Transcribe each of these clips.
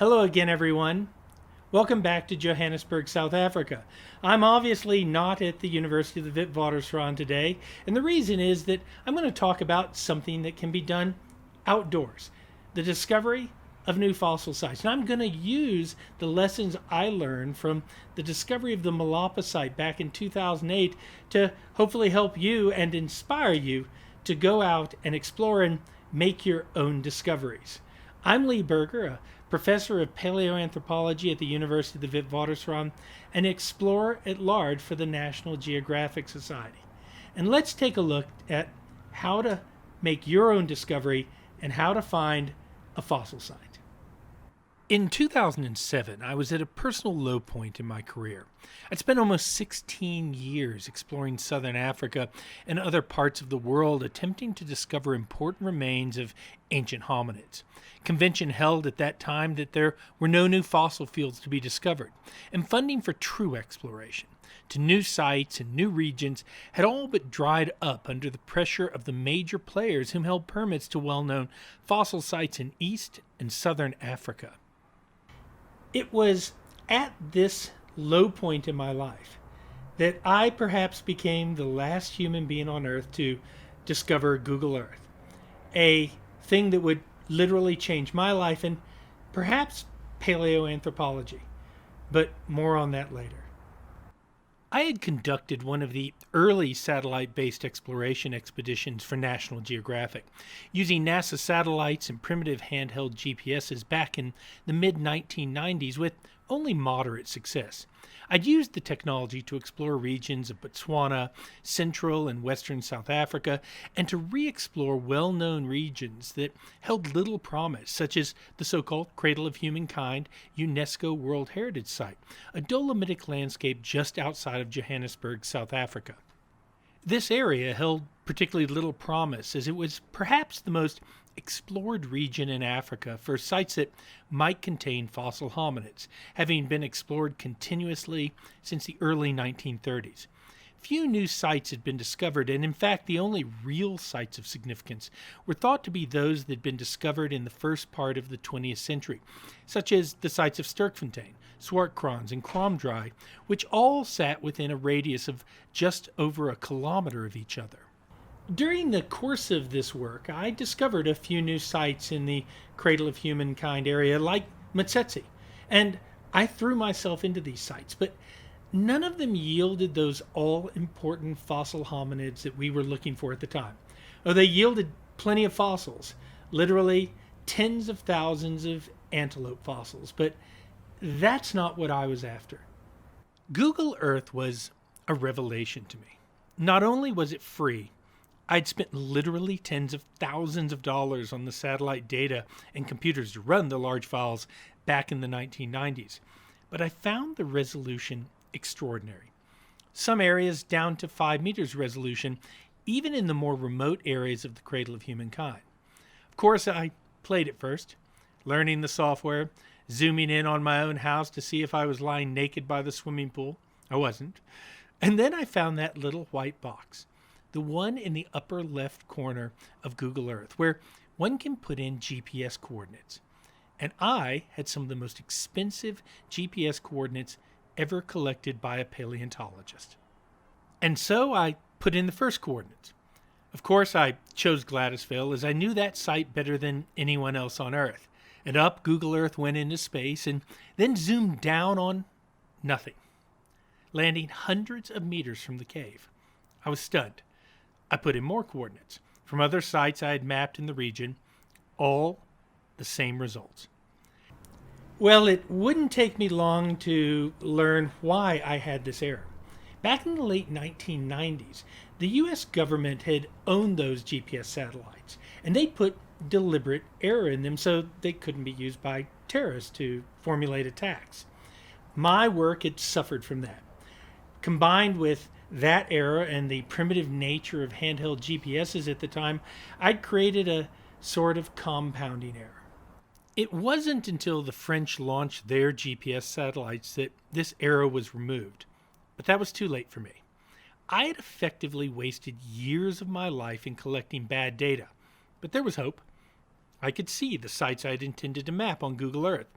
Hello again, everyone. Welcome back to Johannesburg, South Africa. I'm obviously not at the University of the Witwatersrand today, and the reason is that I'm going to talk about something that can be done outdoors, the discovery of new fossil sites. And I'm going to use the lessons I learned from the discovery of the Malapa site back in 2008 to hopefully help you and inspire you to go out and explore and make your own discoveries. I'm Lee Berger, a professor of paleoanthropology at the University of the Witwatersrand, and explorer at large for the National Geographic Society. And let's take a look at how to make your own discovery and how to find a fossil site. In 2007, I was at a personal low point in my career. I'd spent almost 16 years exploring southern Africa and other parts of the world attempting to discover important remains of ancient hominids. Convention held at that time that there were no new fossil fields to be discovered, and funding for true exploration to new sites and new regions had all but dried up under the pressure of the major players whom held permits to well-known fossil sites in East and Southern Africa. It was at this low point in my life that I perhaps became the last human being on Earth to discover Google Earth, a thing that would literally change my life and perhaps paleoanthropology, but more on that later. I had conducted one of the early satellite-based exploration expeditions for National Geographic, using NASA satellites and primitive handheld GPSs back in the mid-1990s with only moderate success. I'd used the technology to explore regions of Botswana, Central and Western South Africa, and to re-explore well-known regions that held little promise, such as the so-called Cradle of Humankind UNESCO World Heritage Site, a dolomitic landscape just outside of Johannesburg, South Africa. This area held particularly little promise, as it was perhaps the most explored region in Africa for sites that might contain fossil hominids, having been explored continuously since the early 1930s. Few new sites had been discovered, and in fact the only real sites of significance were thought to be those that had been discovered in the first part of the 20th century, such as the sites of Sterkfontein, Swartkrans, and Kromdraai, which all sat within a radius of just over a kilometer of each other. During the course of this work, I discovered a few new sites in the Cradle of Humankind area, like Mtsetse, and I threw myself into these sites, but none of them yielded those all-important fossil hominids that we were looking for at the time. Oh, they yielded plenty of fossils, literally tens of thousands of antelope fossils, but that's not what I was after. Google Earth was a revelation to me. Not only was it free, I'd spent literally tens of thousands of dollars on the satellite data and computers to run the large files back in the 1990s, but I found the resolution extraordinary. Some areas down to 5 meters resolution, even in the more remote areas of the Cradle of Humankind. Of course, I played it first, learning the software, zooming in on my own house to see if I was lying naked by the swimming pool. I wasn't. And then I found that little white box, the one in the upper left corner of Google Earth, where one can put in GPS coordinates. And I had some of the most expensive GPS coordinates ever collected by a paleontologist. And so I put in the first coordinates. Of course, I chose Gladysville, as I knew that site better than anyone else on Earth. And up Google Earth went into space and then zoomed down on nothing, landing hundreds of meters from the cave. I was stunned. I put in more coordinates from other sites I had mapped in the region, all the same results. Well, it wouldn't take me long to learn why I had this error. Back in the late 1990s, the US government had owned those GPS satellites, and they put deliberate error in them so they couldn't be used by terrorists to formulate attacks. My work had suffered from that. Combined with that error and the primitive nature of handheld GPSs at the time, I'd created a sort of compounding error. It wasn't until the French launched their GPS satellites that this error was removed, but that was too late for me. I had effectively wasted years of my life in collecting bad data, but there was hope. I could see the sites I had intended to map on Google Earth,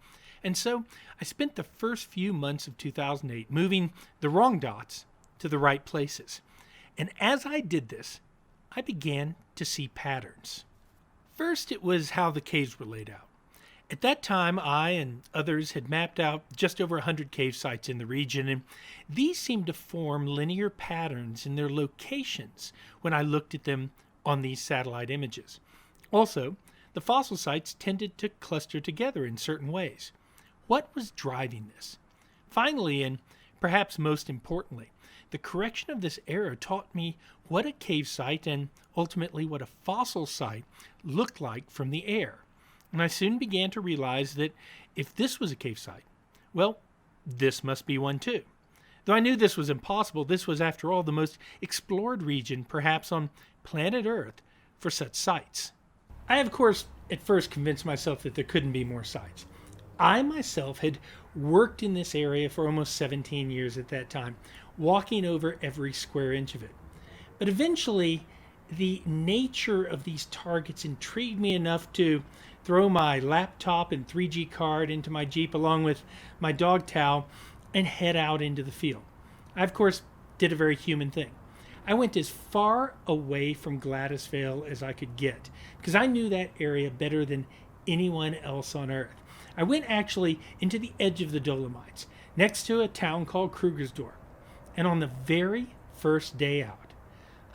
And so I spent the first few months of 2008 moving the wrong dots to the right places. And as I did this, I began to see patterns. First, it was how the caves were laid out. At that time, I and others had mapped out just over 100 cave sites in the region, and these seemed to form linear patterns in their locations when I looked at them on these satellite images. Also, the fossil sites tended to cluster together in certain ways. What was driving this? Finally, and perhaps most importantly, the correction of this error taught me what a cave site and ultimately what a fossil site looked like from the air. And I soon began to realize that if this was a cave site, well, this must be one too. Though I knew this was impossible, this was, after all, the most explored region, perhaps on planet Earth, for such sites. I, of course, at first convinced myself that there couldn't be more sites. I myself had worked in this area for almost 17 years at that time, walking over every square inch of it. But eventually, the nature of these targets intrigued me enough to throw my laptop and 3G card into my Jeep along with my dog towel and head out into the field. I, of course, did a very human thing. I went as far away from Gladysville as I could get because I knew that area better than anyone else on Earth. I went actually into the edge of the Dolomites, next to a town called Krugersdorp. And on the very first day out,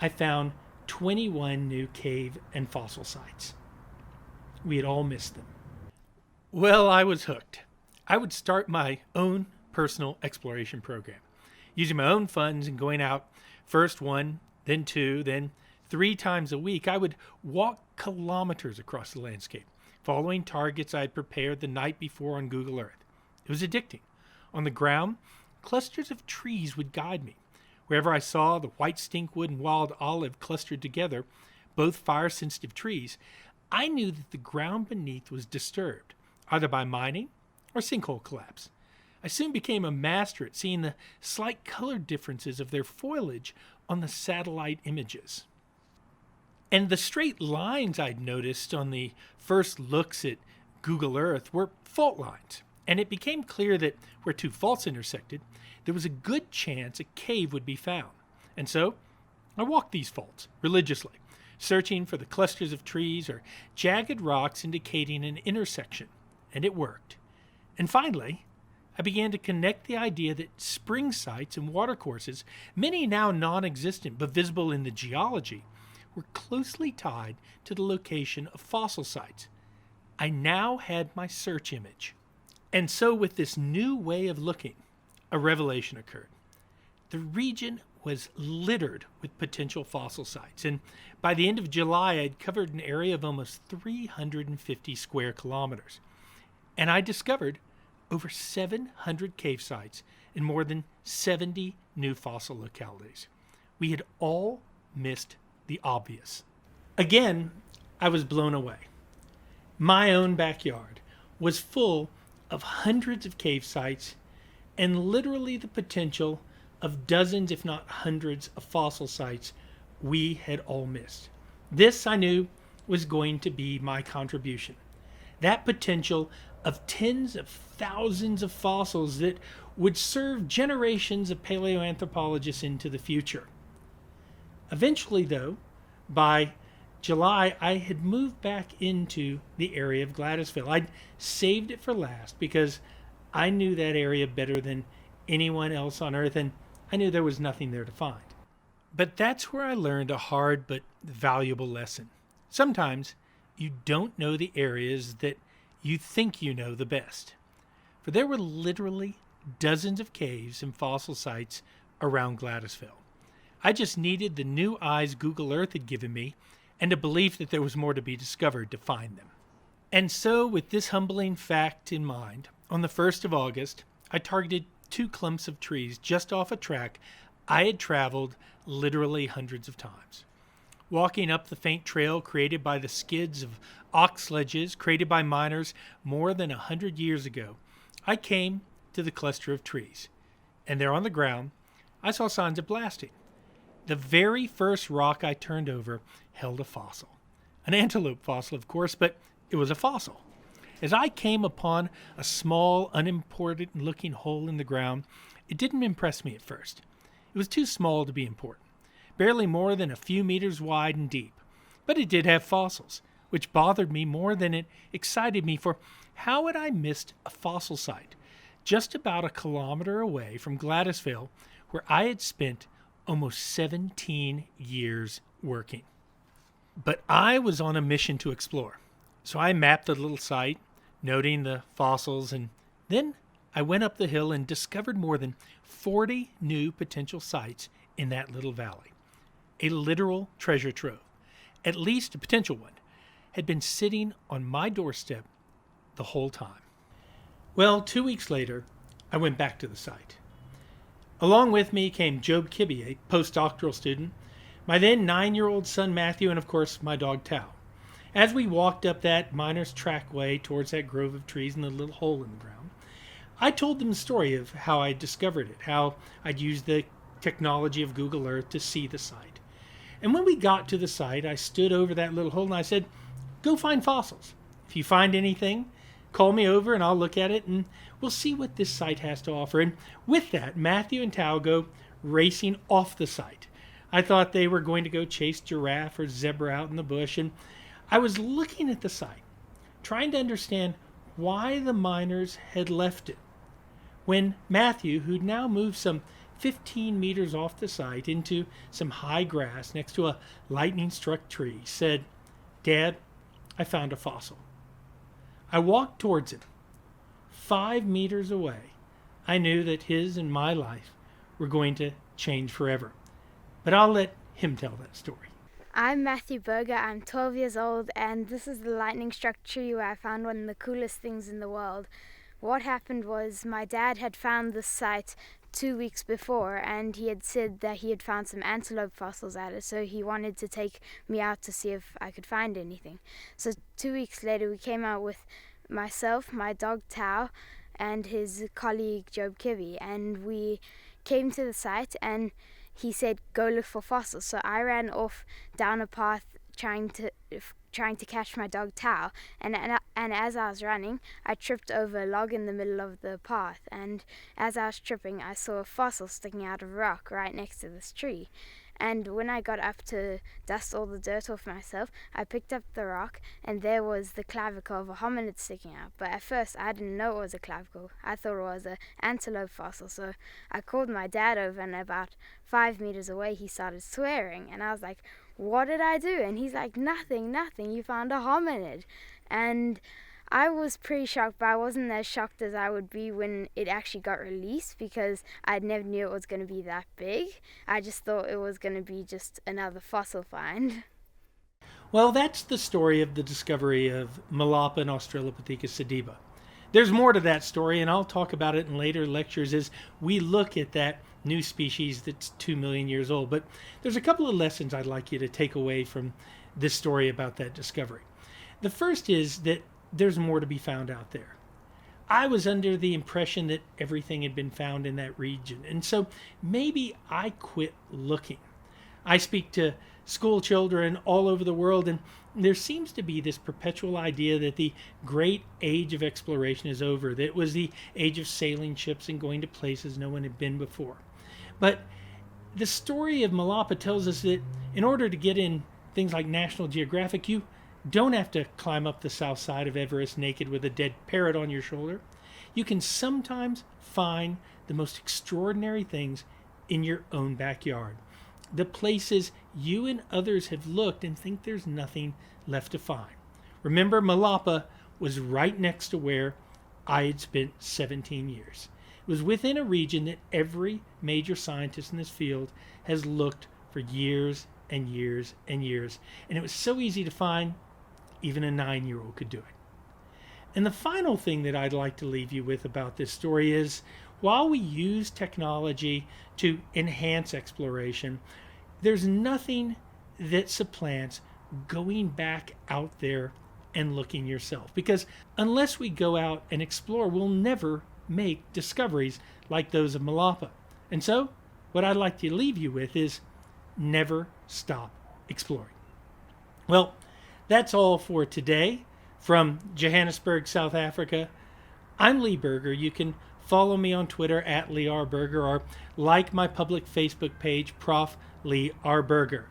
I found 21 new cave and fossil sites. We had all missed them. Well, I was hooked. I would start my own personal exploration program, using my own funds and going out first one, then two, then 3 times a week. I would walk kilometers across the landscape, following targets I had prepared the night before on Google Earth. It was addicting. On the ground, clusters of trees would guide me. Wherever I saw the white stinkwood and wild olive clustered together, both fire-sensitive trees, I knew that the ground beneath was disturbed, either by mining or sinkhole collapse. I soon became a master at seeing the slight color differences of their foliage on the satellite images. And the straight lines I'd noticed on the first looks at Google Earth were fault lines, and it became clear that where 2 faults intersected, there was a good chance a cave would be found. And so I walked these faults religiously, searching for the clusters of trees or jagged rocks indicating an intersection, and it worked. And finally, I began to connect the idea that spring sites and watercourses, many now non-existent but visible in the geology, were closely tied to the location of fossil sites. I now had my search image. And so with this new way of looking, a revelation occurred. The region was littered with potential fossil sites, and by the end of July, I'd covered an area of almost 350 square kilometers. And I discovered over 700 cave sites and more than 70 new fossil localities. We had all missed the obvious. Again, I was blown away. My own backyard was full of hundreds of cave sites and literally the potential of dozens, if not hundreds, of fossil sites we had all missed. This, I knew, was going to be my contribution. That potential of tens of thousands of fossils that would serve generations of paleoanthropologists into the future. Eventually, though, by July, I had moved back into the area of Gladysville. I'd saved it for last because I knew that area better than anyone else on Earth, and I knew there was nothing there to find. But that's where I learned a hard but valuable lesson. Sometimes you don't know the areas that you think you know the best. For there were literally dozens of caves and fossil sites around Gladysville. I just needed the new eyes Google Earth had given me and a belief that there was more to be discovered to find them. And so, with this humbling fact in mind, on the 1st of August, I targeted 2 clumps of trees just off a track I had traveled literally hundreds of times. Walking up the faint trail created by the skids of ox sledges created by miners more than 100 years ago, I came to the cluster of trees. And there on the ground, I saw signs of blasting. The very first rock I turned over held a fossil. An antelope fossil, of course, but it was a fossil. As I came upon a small, unimportant looking hole in the ground, it didn't impress me at first. It was too small to be important, barely more than a few meters wide and deep. But it did have fossils, which bothered me more than it excited me, for how had I missed a fossil site just about a kilometer away from Gladysville, where I had spent almost 17 years working? But I was on a mission to explore, so I mapped the little site, noting the fossils, and then I went up the hill and discovered more than 40 new potential sites in that little valley. A literal treasure trove, at least a potential one, had been sitting on my doorstep the whole time. Well, 2 weeks later, I went back to the site. Along with me came Job Kibbe, a postdoctoral student, my then 9-year-old son Matthew, and of course my dog Tao. As we walked up that miner's trackway towards that grove of trees and the little hole in the ground, I told them the story of how I discovered it, how I'd used the technology of Google Earth to see the site. And when we got to the site, I stood over that little hole and I said, "Go find fossils. If you find anything, call me over and I'll look at it and we'll see what this site has to offer." And with that, Matthew and Tao go racing off the site. I thought they were going to go chase giraffe or zebra out in the bush, and I was looking at the site, trying to understand why the miners had left it, when Matthew, who'd now moved some 15 meters off the site into some high grass next to a lightning-struck tree, said, "Dad, I found a fossil." I walked towards him. 5 meters away, I knew that his and my life were going to change forever. But I'll let him tell that story. I'm Matthew Berger, I'm 12 years old, and this is the lightning-struck tree where I found one of the coolest things in the world. What happened was my dad had found this site 2 weeks before, and he had said that he had found some antelope fossils at it, so he wanted to take me out to see if I could find anything. So 2 weeks later we came out with myself, my dog Tao, and his colleague Job Kibbe, and we came to the site and he said, "Go look for fossils." So I ran off down a path trying to catch my dog Tao, and as I was running, I tripped over a log in the middle of the path, and as I was tripping, I saw a fossil sticking out of a rock right next to this tree. And when I got up to dust all the dirt off myself, I picked up the rock, and there was the clavicle of a hominid sticking out. But at first, I didn't know it was a clavicle. I thought it was an antelope fossil. So I called my dad over, and about 5 meters away, he started swearing. And I was like, "What did I do?" And he's like, nothing, you found a hominid." And I was pretty shocked, but I wasn't as shocked as I would be when it actually got released, because I never knew it was going to be that big. I just thought it was going to be just another fossil find. Well, that's the story of the discovery of Malapa and Australopithecus sediba. There's more to that story, and I'll talk about it in later lectures as we look at that new species that's 2 million years old. But there's a couple of lessons I'd like you to take away from this story about that discovery. The first is that there's more to be found out there. I was under the impression that everything had been found in that region, and so maybe I quit looking. I speak to school children all over the world, and there seems to be this perpetual idea that the great age of exploration is over, that it was the age of sailing ships and going to places no one had been before. But the story of Malapa tells us that in order to get in things like National Geographic, you don't have to climb up the south side of Everest naked with a dead parrot on your shoulder. You can sometimes find the most extraordinary things in your own backyard. The places you and others have looked and think there's nothing left to find. Remember, Malapa was right next to where I had spent 17 years. It was within a region that every major scientist in this field has looked for years and years and years. And it was so easy to find, even a 9-year-old could do it. And the final thing that I'd like to leave you with about this story is, while we use technology to enhance exploration, there's nothing that supplants going back out there and looking yourself. Because unless we go out and explore, we'll never make discoveries like those of Malapa. And so, what I'd like to leave you with is never stop exploring. Well, that's all for today. From Johannesburg, South Africa, I'm Lee Berger. You can follow me on Twitter at Lee R. Berger or like my public Facebook page, Prof. Lee R. Berger.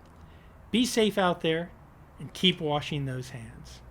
Be safe out there and keep washing those hands.